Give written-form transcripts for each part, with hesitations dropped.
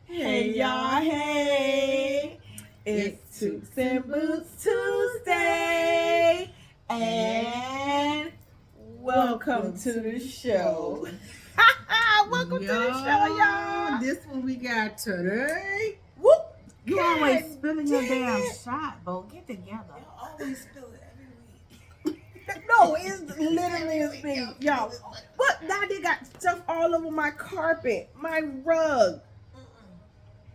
Hey y'all, hey! It's Toots and Boots Tuesday, and welcome to the show. Welcome to the show, y'all. This one we got today. Whoop! You always spilling your damn shot, Bo. Get together. You always spill it every week. No, it's literally me, y'all. What? Now they got stuff all over my carpet, my rug.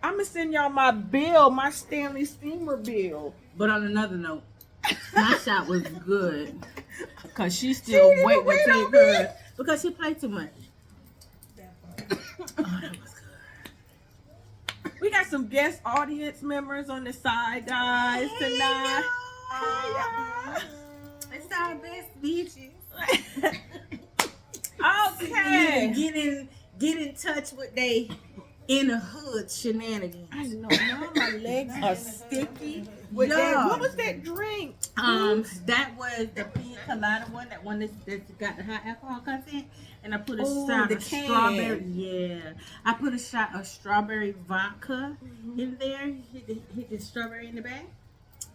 I'm gonna send y'all my bill, my Stanley Steamer bill. But on another note, my shot was good because she's still waiting to take hers because she played too much. Oh, that was good. We got some guest audience members on the side, guys, tonight. It's our best bitches. Okay. Get in touch with they in the hood shenanigans. I know now my legs are sticky. With that, what was that drink? That was the pina colada one. That one that's got the high alcohol content. And I put a shot of strawberry. Yeah, I put a shot of strawberry vodka in there. Hit the strawberry in the bag.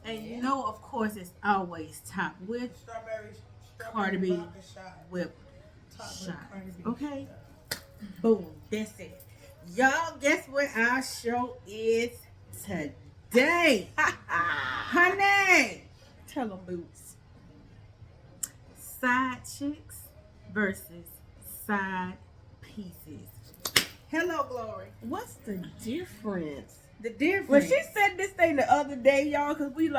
And you know, of course, it's always topped with strawberry Cardi B whipped shot. Okay, boom, that's it. Y'all, guess what our show is today? Honey, Tell them, Boots. side chicks versus side pieces. Hello, Glory. What's the difference? The difference. Well, she said this thing the other day, y'all, because we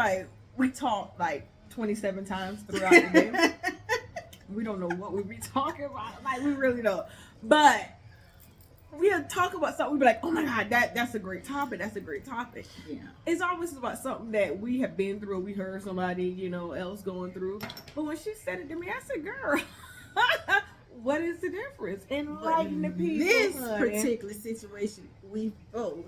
talked like 27 times throughout the day. We don't know what we be talking about. Like, we really don't. But we'll talk about something. We'll be like, oh my God, that's a great topic. That's a great topic. Yeah. It's always about something that we have been through. We heard somebody, else going through. But when she said it to me, I said, girl, what is the difference? Enlighten the people. This honey. particular situation, we've both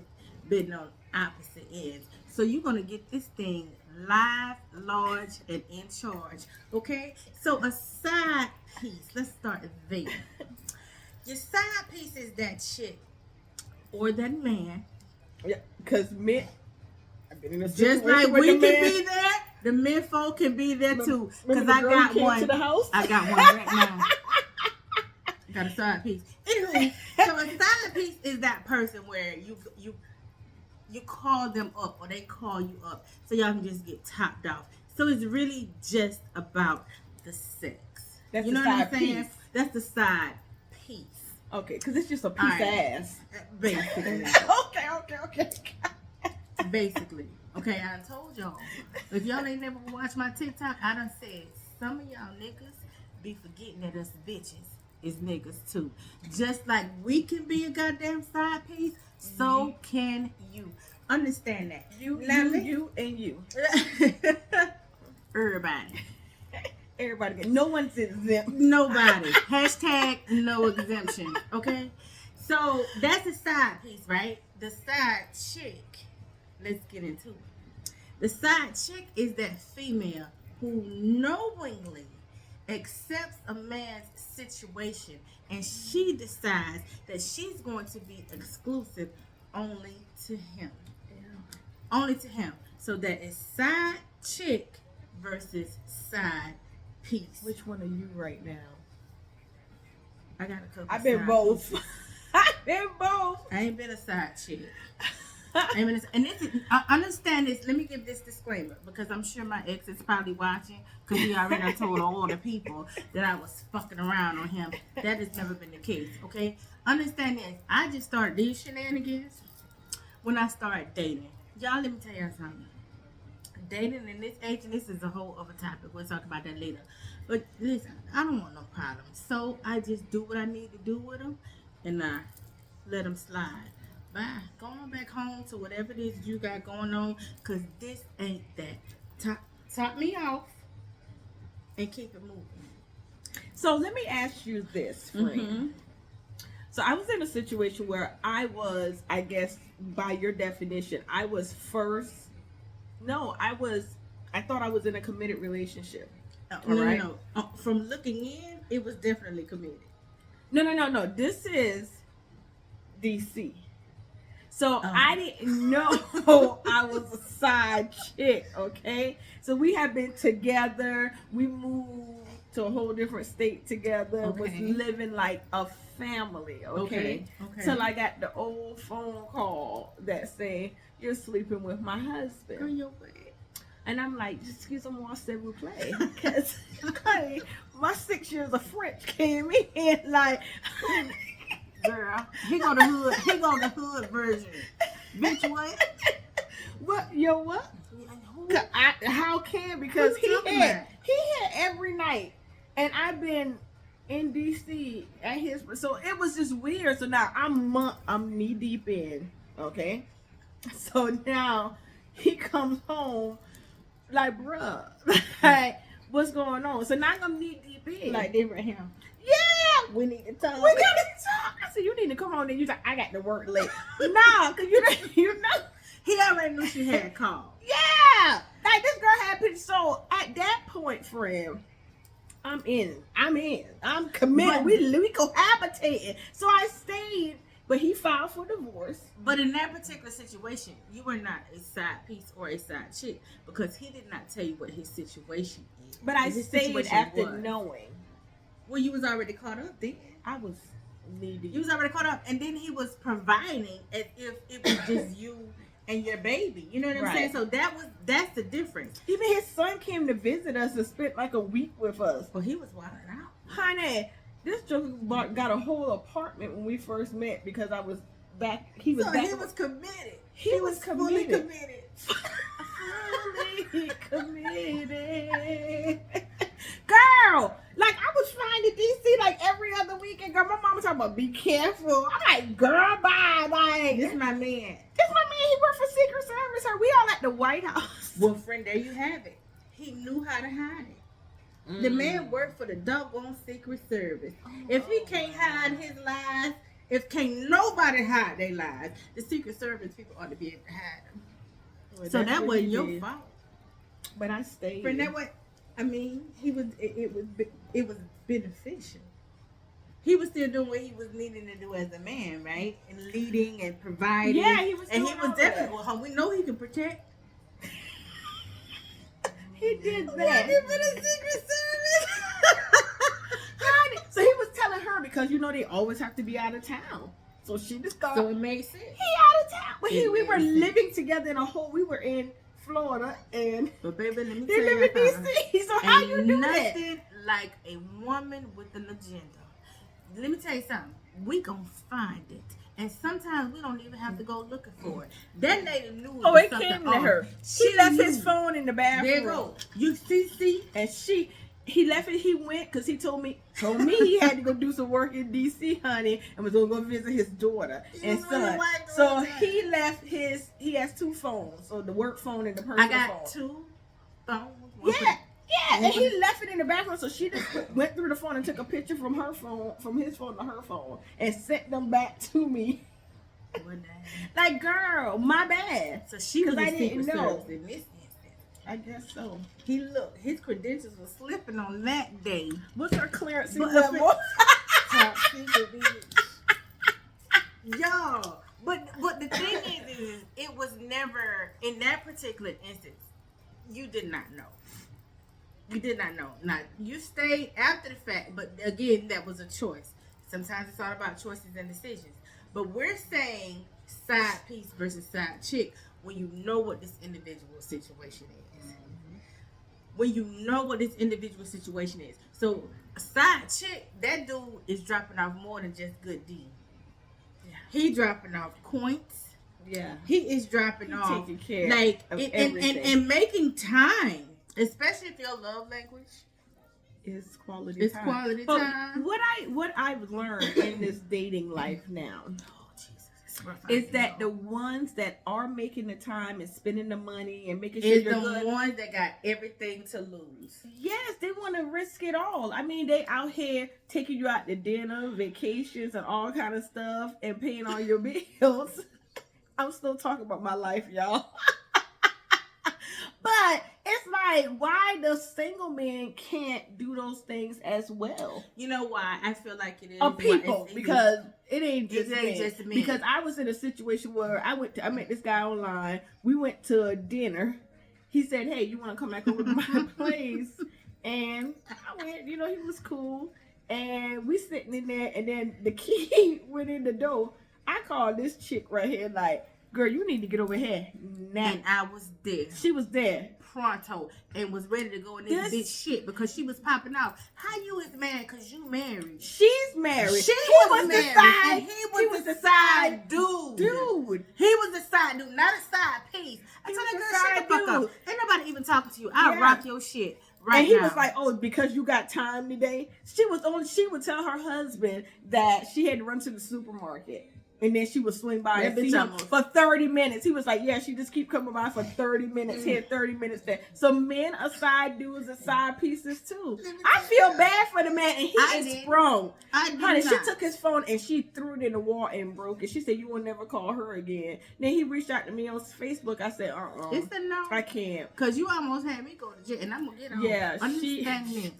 been on opposite ends. So you're going to get this thing live, large, and in charge. Okay? So a side piece, let's start there. Your side piece is that chick or that man. Yeah, because men, I've been in a Just like we can be there, the men folk can be there too. Because I got one. To the house? I got one right now. Got a side piece. Anyway, so a side piece is that person where you call them up or they call you up so y'all can just get topped off. So it's really just about the sex. That's you know the what I'm side saying? piece. That's the side piece. Okay, because it's just a piece of ass. Basically. Okay. Basically. Okay, I done told y'all. If y'all ain't never watched my TikTok, I done said some of y'all niggas be forgetting that us bitches is niggas too. Just like we can be a goddamn side piece, so can you. Understand that. You, and you. Everybody. Everybody. No one's exempt. Nobody. Hashtag no exemption. Okay? So that's a side piece, right? The side chick. Let's get into it. The side chick is that female who knowingly accepts a man's situation and she decides that she's going to be exclusive only to him. Only to him. So that is side chick versus side piece. Which one are you right now? I got a couple. I've been both. I've been both. I ain't been a side chick. And this is, I understand this. Let me give this disclaimer because I'm sure my ex is probably watching because he already told all the people that I was fucking around on him. That has never been the case. Okay, understand this. I just started these shenanigans when I started dating. Y'all, let me tell y'all something. Dating in this age, and this is a whole other topic. We'll talk about that later. But listen, I don't want no problems, so I just do what I need to do with them, and I let them slide. Bye. Go on back home to whatever it is you got going on, because this ain't that. Top me off and keep it moving. So let me ask you this, friend. Mm-hmm. So I was in a situation where I was, I guess, by your definition, I thought I was in a committed relationship. No. From looking in, it was definitely committed. No. This is DC. So Oh. I didn't know I was a side chick, okay? So we have been together. We moved to a whole different state together. Was Okay. living like a family, okay? Okay. Till I got the old phone call that say, you're sleeping with my husband. Girl, you're weird. And I'm like, excusez-moi, s'il vous plaît. Because my 6 years of French came in like... Girl, he go the hood. He go the hood version. Bitch, what? What? Yo, what? How can? Because What you talking about? he had every night, and I've been in DC at his. So it was just weird. So now I'm knee deep in. Okay, so now he comes home like, bruh, like what's going on? So now I'm knee deep in. Like different him. Yeah, We need to talk. we gotta talk. I said, you need to come on. And you like, I got to work late. Nah, cause you know. He already knew she had called. Yeah, like this girl had pictures. So at that point, friend, I'm in. I'm committed. But- we cohabitating. So I stayed, but he filed for divorce. But in that particular situation, you were not a side piece or a side chick because he did not tell you what his situation is. But I His stayed situation after was. knowing. Well, you was already caught up then. I was needy. You was already caught up, and then he was providing as if it was just you and your baby. You know what I'm Right. saying? So that's the difference. Even his son came to visit us and spent like a week with us. Well, he was wilding out. Honey, this joker got a whole apartment when we first met because I was back. He was So back. he was committed. He was fully committed. committed. Fully committed. Girl, like I was flying to DC like every other weekend. Girl, my mama talking about be careful. I'm like, girl, bye. Like, This this my man. my man. He worked for Secret Service. Her, we all at the White House. Well, friend, there you have it. He knew how to hide it. The man worked for the doggone Secret Service. If he can't hide his lies, if can't nobody hide their lies, the Secret Service people ought to be able to hide them. Well, So that's that what wasn't he your did. fault. But I stayed. Friend, that was, I mean, it was beneficial. He was still doing what he was needing to do as a man, right? And leading and providing. Yeah, he was And he doing was all definitely, that. well, we know he can protect. He did Working that. for the Secret Service. Honey, so he was telling her because you know they always have to be out of town. So she just thought So it made sense. he out of town. But It we were makes sense. living together in a whole. We were in Florida and But baby, let me they tell you live in something. DC. So how you Ain't do that? nothing like a woman with an agenda. Let me tell you something. We gonna find it. And sometimes we don't even have to go looking for it. That lady knew Oh, was it something came to off. her. She He left knew. his phone in the bathroom. There you go. You see? And he left it. He went because he told me he had to go do some work in DC, honey, and was gonna go visit his daughter and was really son. white So girl. he left his. He has two phones, so the work phone and the personal I got phone. 2 phones. One for- Yeah, and he left it in the bathroom. So she just went through the phone and took a picture from her phone, from his phone to her phone, and sent them back to me. One day. Like, girl, my bad. So she was 'Cause I in didn't Secret know. Service in this instance. I guess so. He looked, his credentials were slipping on that day. What's her clearance But- level? Top secret, bitch. Y'all, but the thing is it was never in that particular instance. You did not know. You did not know. Now you stayed after the fact, but again, that was a choice. Sometimes it's all about choices and decisions. But we're saying side piece versus side chick when you know what this individual situation is. When you know what this individual situation is. So a side chick, that dude is dropping off more than just good D. Yeah. He dropping off points. Yeah. He is dropping He off taking care like of and everything. making time, especially if your love language It's quality is time. quality But time. what I've learned in this dating life now Oh Jesus, it's rough out is here, that the y'all. ones that are making the time and spending the money and making sure is you're the good. ones that got everything to lose. Yes, they want to risk it all. I mean, they out here taking you out to dinner, vacations, and all kind of stuff, and paying all your bills. I'm still talking about my life, y'all. But it's like, why the single men can't do those things as well? You know why? I feel like it is. Of people, because it ain't just me. me. Because I was in a situation where I met this guy online. We went to a dinner. He said, "Hey, you want to come back over to my place?" And I went. You know, he was cool. And we sitting in there, and then the key went in the door. I called this chick right here, like, girl, you need to get over here now. And I was there. She was there. Pronto. And was ready to go in this bitch shit because she was popping out. How you is mad because you married? She's married. She was married. And he was the side dude. He was the side dude, not a side piece. I told that girl, shut the fuck up. Ain't nobody even talking to you. I'll rock your shit. Right and he now. was like, "Oh, because you got time today." She would tell her husband that she had to run to the supermarket, and then she would swing by and see him for 30 minutes. He was like, "Yeah, she just keep coming by for 30 minutes here, 30 minutes there." So men are side dudes and side pieces too. I feel bad for the man, and he is sprung. Honey, she took his phone and she threw it in the wall and broke it. She said, "You will never call her again." Then he reached out to me on Facebook. I said, It's a no. I can't. Because you almost had me go to jail, and I'm going to get on. Yeah, understand this.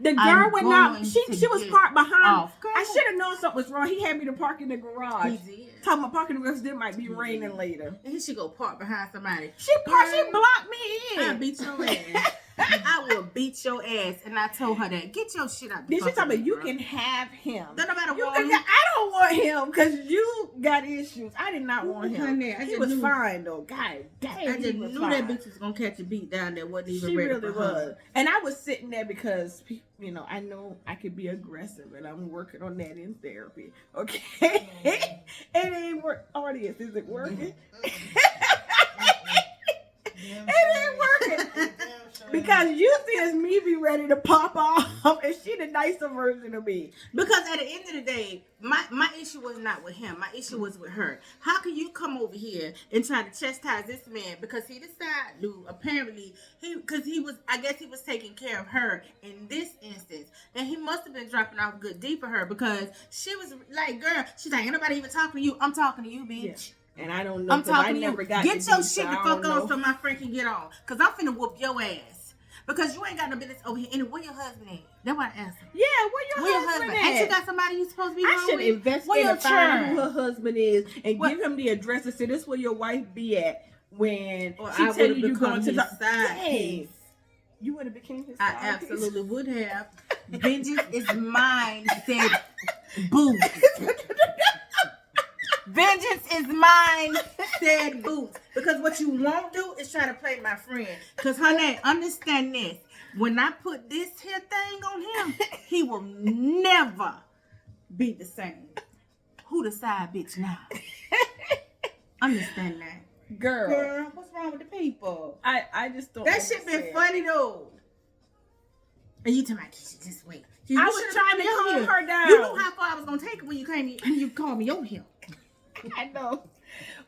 The girl went out. She was parked behind. Girl. I should have known something was wrong. He had me to park in the garage. He did. Talking about parking in the garage. There might be raining later. And he should go park behind somebody. She blocked me in. I beat your ass. I will beat your ass. And I told her that. Get your shit out the Then she told me, you can have him. Don't nobody want him. I don't want him because you got issues. I did not want him. Honey, he was fine though. God damn. I just knew that bitch was going to catch a beat down that wasn't even ready for her. She really was. And I was sitting there because, you know, I know I could be aggressive and I'm working on that in therapy. Okay? It ain't work. Audience, is it working? It ain't working. Because usually it's me be ready to pop off and she the nicer version of me. Because at the end of the day, my issue was not with him. My issue was with her. How can you come over here and try to chastise this man because he decided to apparently I guess he was taking care of her in this instance. And he must have been dropping off good deep for her because she was like, girl, she's like, ain't nobody even talking to you. I'm talking to you, bitch. Yeah. And I don't know. I'm talking to you. Get your shit the fuck on so my friend can get on. Because I'm finna whoop your ass. Because you ain't got no business over here. And where your husband at? That's what I asked him. Yeah, where your husband at? Ain't you got somebody you supposed to be with? I should investigate and find out who her husband is and give him the address and say, this is where your wife be at when she tell you going to the side piece. You would have became his side I absolutely would have. Vengeance is mine, said Boots. Vengeance is mine, said Boots. Because what you won't do is try to play my friend. Because, honey, understand this. When I put this here thing on him, he will never be the same. Who the side bitch now? Understand that. Girl, what's wrong with the people? I just don't. That shit been funny though. And you tell me, Keisha, just wait. I was trying to calm her down. You knew how far I was gonna take it when you came in and you called me over here. I know.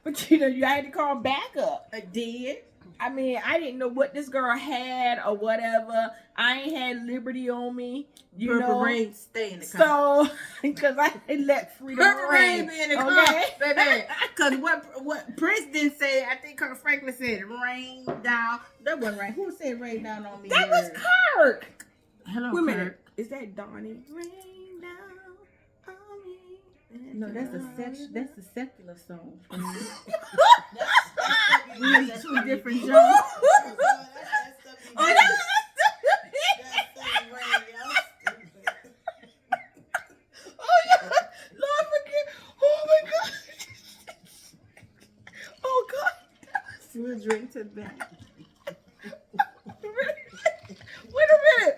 But you know, you had to call back up. I did. I mean, I didn't know what this girl had or whatever. I ain't had liberty on me. You know, rain stay in the car. So, because I let freedom rain be in the car, baby. Because what Prince didn't say, I think Kirk Franklin said, rain down. That wasn't right. Who said rain down on me? That was Kirk. Hello, wait a Kirk. minute. Is that Donnie? Rain down on me. No, that's a secular song. That's two different genres. Oh, Lord forgive. Oh my God. Oh God. We'll drink to that. Wait a minute.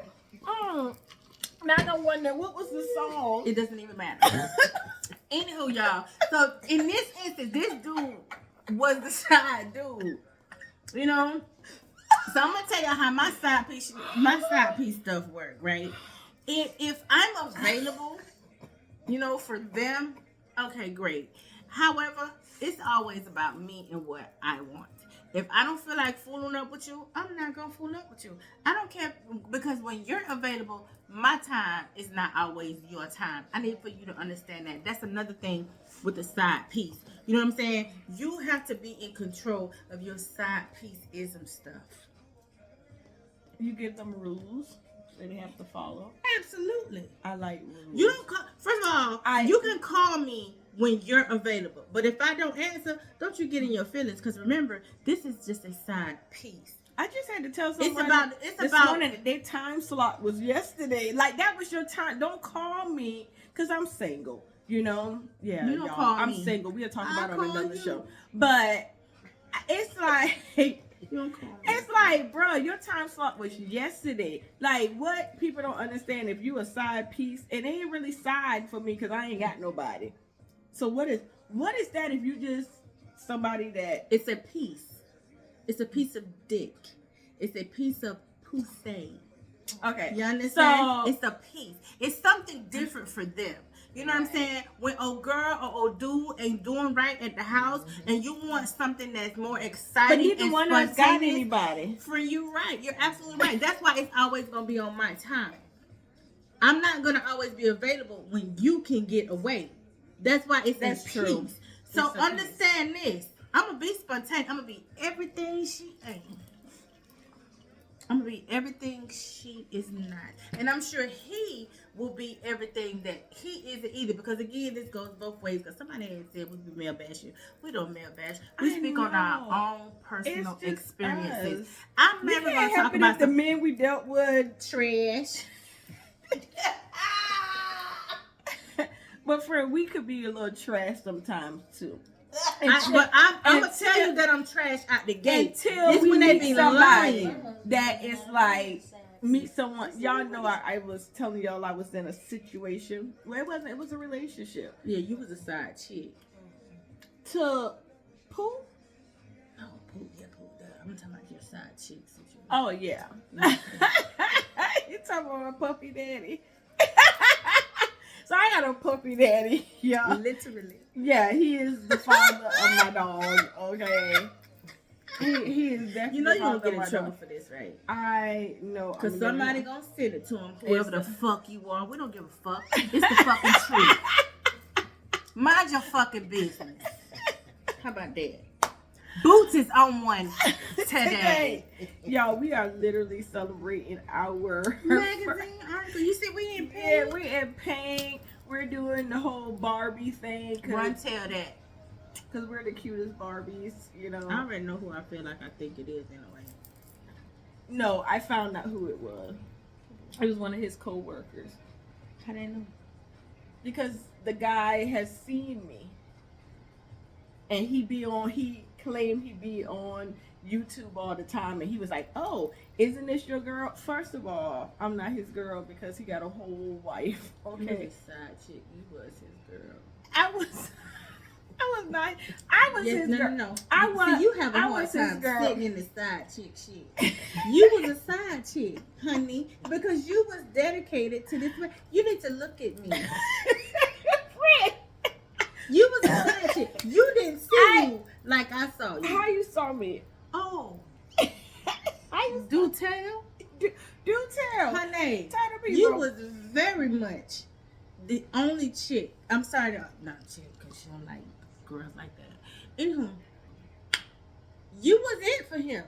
Now I don't wonder what was the song. It doesn't even matter. Anywho, y'all. So in this instance, this dude was the side dude. You know? So I'm gonna tell y'all how my side piece stuff work, right? If I'm available, you know, for them, okay, great. However, it's always about me and what I want. If I don't feel like fooling up with you, I'm not gonna fool up with you. I don't care, because when you're available, my time is not always your time. I need for you to understand that. That's another thing with the side piece. You know what I'm saying? You have to be in control of your side piece-ism stuff. You give them rules that they have to follow. Absolutely. I like rules. You don't call. First of all, you can call me when you're available. But if I don't answer, don't you get in your feelings? Because remember, this is just a side piece. I just had to tell someone it's about morning their time slot was yesterday. Like, that was your time. Don't call me because I'm single. You know? Yeah, you don't y'all. Call I'm me. single. We'll talk about it on another you. show. But it's like, you don't call me. It's like, bro, your time slot was yesterday. Like, what people don't understand, if you a side piece, it ain't really side for me because I ain't got nobody. So what is that if you just somebody that... It's a piece. It's a piece of dick. It's a piece of pussy. Okay. You understand? So, it's a piece. It's something different for them. You know what I'm saying? When old girl or old dude ain't doing right at the house, and you want something that's more exciting, but neither one of us got anybody. For you, right? You're absolutely right. That's why it's always gonna be on my time. I'm not gonna always be available when you can get away. That's why that's true. Piece. So understand this. I'm gonna be spontaneous. I'm gonna be everything she ain't. I'm gonna be everything she is not. And I'm sure he will be everything that he isn't either. Because again, this goes both ways. Because somebody had said we male bash you. We don't male bash. We speak on our own personal experiences. Us. I'm never gonna talk about the men we dealt with. Trash. But friend, we could be a little trash sometimes too. But I'm gonna tell you that I'm trash out the gate. Until we meet somebody that is like, meet someone. Y'all know I was telling y'all I was in a situation. Well, it wasn't. It was a relationship. Yeah, you was a side chick. To Pooh? Oh, Pooh, yeah, Pooh. I'm talking about your side chick situation. Oh yeah. You talking about my puppy daddy? So I got a puppy daddy, y'all. Literally. Yeah, he is the father of my dog. Okay. He is definitely. You know you gonna get in trouble for this, right? I know. Because somebody gonna send it to him. Whoever the fuck you are, we don't give a fuck. It's the fucking truth. Mind your fucking business. How about that? Boots is on one today. Y'all, we are literally celebrating our magazine article. You see, we in pink. Yeah, we in pink. We're doing the whole Barbie thing. Run tell that. Because we're the cutest Barbies, you know. I already know who I feel like I think it is anyway. No, I found out who it was. It was one of his co-workers. How do they know? Because the guy has seen me. And he claimed he be on YouTube all the time, and he was like, "Oh, isn't this your girl?" First of all, I'm not his girl because he got a whole wife. Okay, you was side chick. You was his girl. I was not. I was his girl. No. I was. See, you have a hard time sitting in the side chick shit. You was a side chick, honey, because you was dedicated to this. You need to look at me. You was a side chick. You didn't see me like I saw you. How you saw me? Oh. Do tell. Do tell. Honey, you was very much the only chick. I'm sorry, not chick, because she don't like girls like that. Anywho, you was it for him.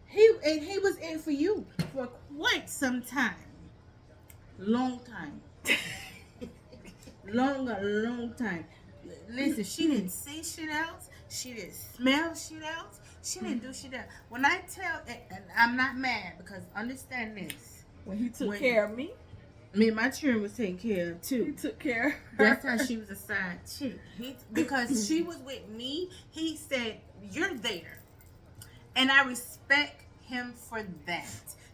He was it for you for quite some time. Long time. long time. Listen, she didn't see shit else. She didn't smell shit else. She didn't do shit else. When I tell, and I'm not mad because understand this. When he took care of me. Me and my children was taken care of too. He took care of her. That's how she was a side chick. Because she was with me, he said, "You're there." And I respect him for that.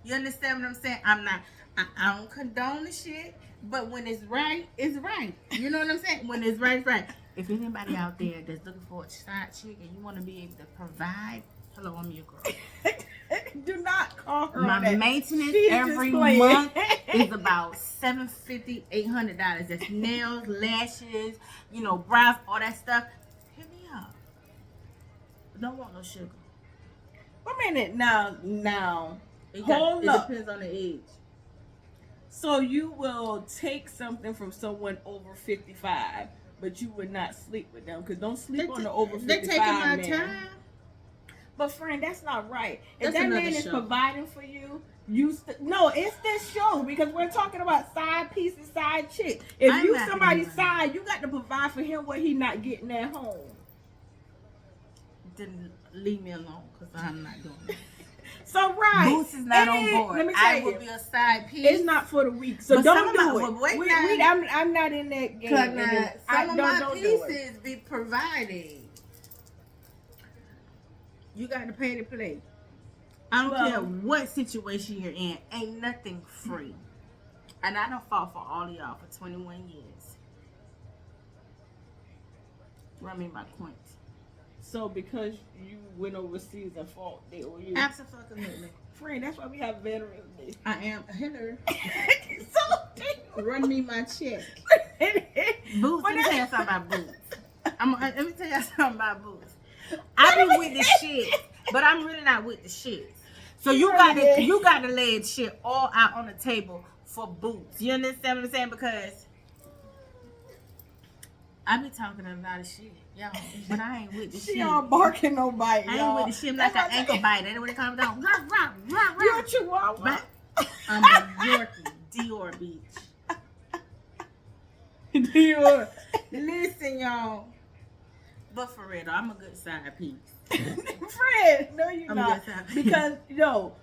You understand what I'm saying? I don't condone the shit, but when it's right, it's right. You know what I'm saying? When it's right, it's right. If anybody out there that's looking for a side chick and you want to be able to provide, hello, I'm your girl. Do not call her. My maintenance every month is about $750, $800. That's nails, lashes, brows, all that stuff. Hit me up. Don't want no sugar. Wait a minute. Now. It Hold up. Depends on the age. So you will take something from someone over 55, but you would not sleep with them because don't sleep on the over 55 They're taking my man. time. But friend, that's not right. If That's that another man is show. providing for you, no, it's this show because we're talking about side piece and side chick. If I'm you not somebody's doing side, you got to provide for him what he not getting at home. Then leave me alone because I'm not doing it. So right, Boots is not on And board. Let me tell I you, will be a side piece. it's not for the weak, so But don't some of do my- it. well, wait now. I'm not in that game. Cause I some of don't my do it. pieces be providing. You got to pay to play. I don't Well- care what situation you're in. Ain't nothing free. And I don't fought for all of y'all for 21 years. Run me my coins. So because you went overseas and fought, they owe you. Absolutely. Friend, that's why we have Veterans Day. I am a hitter. So Run me my check. Boots, let me tell you something about Boots. Let me tell you something about Boots. I be with the shit, but I'm really not with the shit. So you got to lay the shit all out on the table for Boots. You understand what I'm saying? Because I be talking a lot of shit, y'all, but I ain't with the shit. She all barking no bite, I y'all. ain't with the shit like an ankle bite. That's what it comes down. Rah, rah, rah, You're rah. a chihuahua. I'm a Yorkie, Dior Beach. Dior. Listen, y'all. But for real, though, I'm a good side piece. Friend, no, you're I'm not. a good side piece.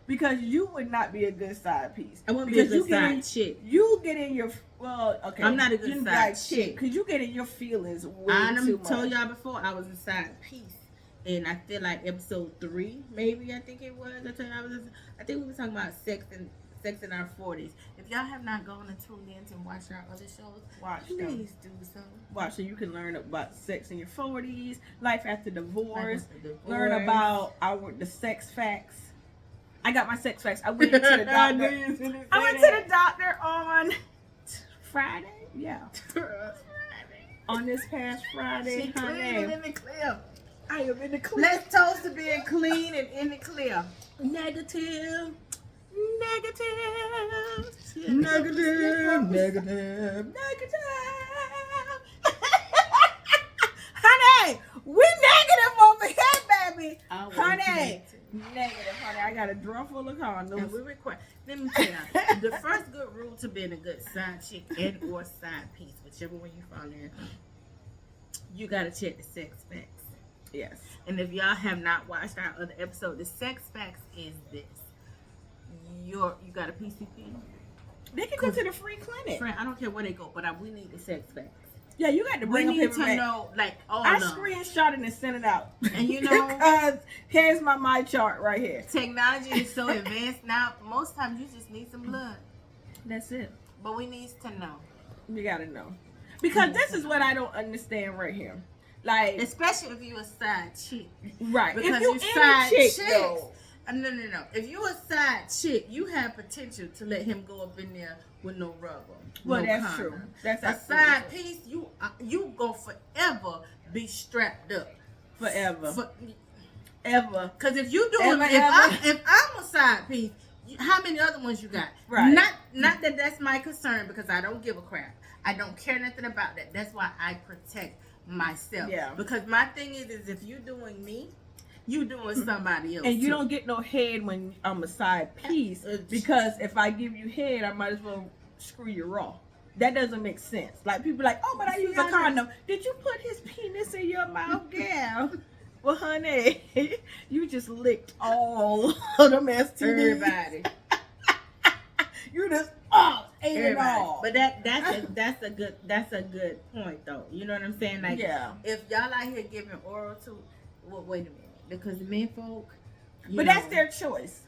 Because you would not be a good side piece. I wouldn't be a Because good side chick. You get in your okay. I'm not a good side chick. because you get in your feelings way I too done told much. y'all before I was a side piece. And I feel like episode 3, maybe I think it was. I think we were talking about sex in our 40s. If y'all have not gone and tuned in and watched our other shows, Watch them. please do so. Watch so you can learn about sex in your 40s, life after divorce, Like the learn divorce. about the sex facts. I got my sex facts. I went to the doctor. I went to the doctor on Friday. Yeah. On this past Friday, She clean honey. and in the clear. I am in the clear. Let's toast to being clean and in the clear. Negative. Honey, we negative over here, baby. Honey, negative, honey. I got a drum full of And condoms. we require. Let me tell you, the first good rule to being a good side chick and or side piece, whichever one you fall in, you gotta check the sex facts. Yes. And if y'all have not watched our other episode, the sex facts is this: you got a PCP. They can go to the free clinic. Friend, I don't care where they go, but we need the sex facts. Yeah, you got to We bring a need paper to bag. know, like, all I of them. screenshot it and sent it out. And you know- because here's my chart right here. Technology is so advanced now. Most times you just need some blood, That's it. but we need to know, You gotta know. Because this is what I don't understand right here. Like, especially if you a side chick. right. Because if you you in side a chick, chicks. though, No. If you a side chick, you have potential to let him go up in there with no rubber. well, no that's condom. true. That's A absolutely side true. piece, you go forever be strapped up. Forever. Ever. Because if you do Ever, if I'm a side piece, how many other ones you got? Right. Not that that's my concern, because I don't give a crap. I don't care nothing about that. That's why I protect myself. Yeah. Because my thing is if you doing me, you doing somebody else. And you too. don't get no head when I'm a side piece. Because if I give you head, I might as well screw you raw. That doesn't make sense. Like, people like, oh, but I use a condom. Did you put his penis in your mouth, gal? Well, honey, you just licked all of them STDs. Everybody. You just ate it all. But that's a good point though. You know what I'm saying? Like, Yeah. if y'all out here giving oral to, well, wait a minute, because the men folk. But that's their choice.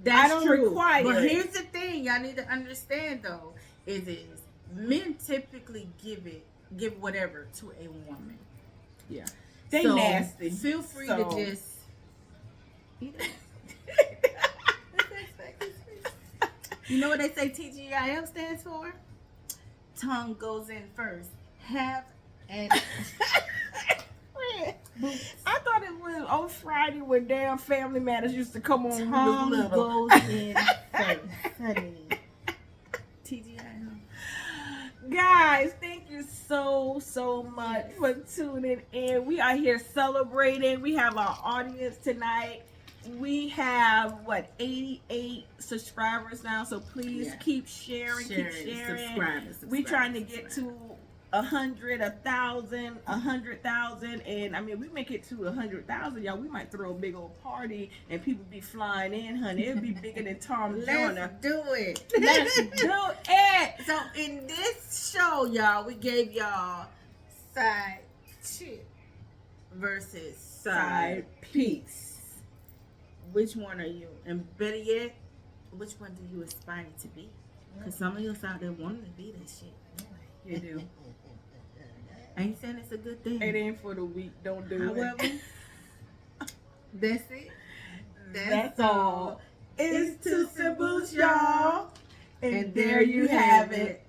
That's I don't true. require But it. here's the thing, y'all need to understand though, is men typically give whatever to a woman. Yeah. They So, nasty. Feel free So- to just. You know what they say TGIF stands for? Tongue goes in first. Have and I thought it was on Friday when damn Family Matters used to come on. tongue when we was little. goes in first. Honey. TGIF. Guys, thank you so much for tuning in. We are here celebrating. We have our audience tonight. we have 88 subscribers now, so please Yeah. keep sharing, keep sharing. Subscribe, We trying to get to 100, 1,000, 100,000, and I mean, we make it to 100,000, y'all. We might throw a big old party and people be flying in, honey. It'll be bigger than Tom Joyner. Let's do it. Let's do it. So in this show, y'all, we gave y'all side chick versus side piece. Which one are you? And better yet, which one do you aspire to be? Because some of us out there wanting to be that shit. You do. I ain't saying it's a good thing. It ain't for the weak. Don't do However, it. that's it. That's all. It's Toots and Boots, y'all. And there you have it.